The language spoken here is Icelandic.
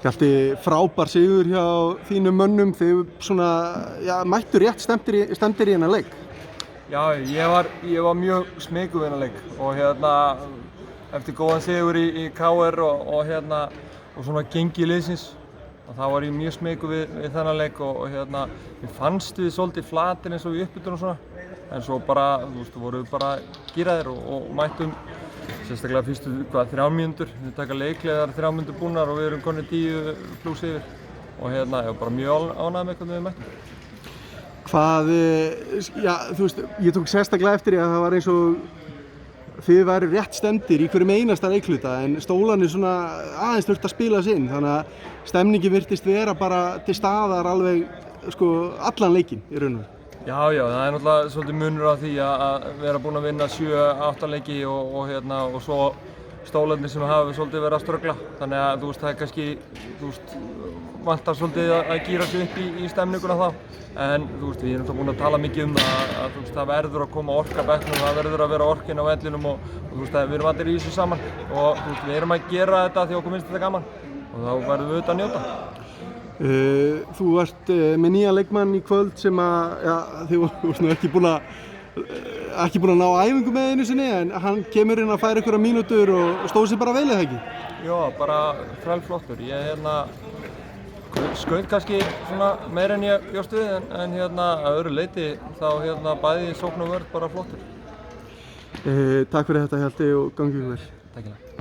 Hjalti, frábær sigur hjá þínum mönnum, þið svona, mættu rétt stemdir í hennar leik. Já, ég var mjög smeykur við hennar leik og eftir góðan sigur í KR og svona gengi liðsins og þá var ég mjög smeykur við þennan leik og við fannst við svolítið flatir eins og við uppbytun og svona en svo bara, vorum við bara gíraðir og mættum sérstaklega fyrstu 3 mínútur, við taka leiklegar 3 mínútur búnar og við erum konið 10 pluss yfir og ég var bara mjög ánægður með hvernig við mættum. Hvað, ég tók sérstaklega eftir að það var eins og þið væru rétt stemdir í hverjum einasta leikluta en stólarnir svona aðeins þurfti að spila sig inn þannig að stemningi virtist vera bara til staðar alveg allan leikinn í raun og veru. Já, það er náttúrulega svolítið munur á því að vera búin að vinna 7-8 leiki og svo stólarnir sem hafa svolítið verið að ströggla. Þannig að það er kannski, vantar svolítið að gíra sig upp í stemninguna þá. En við erum búin að tala mikið að það verður að koma orka á bekknum, það verður að vera orkinn á vellinum og við erum allir í þessu saman. Og við erum að gera þetta því okkur finnst þetta gaman og þá verðum við auðvitað að njóta. Þú ert með nýja leikmann í kvöld sem þið voru ekki búin að ná æfingu með einu sinni en hann kemur inn að færa einhverja mínútur og stóð sér bara vel eða ekki? Já, bara þrælflottur. Ég skaut kannski svona meira en ég bjóst við en að öðru leyti þá bæði sókn og vörn bara flottur. Takk fyrir þetta Hjalti og gangi ykkur vel. Takk.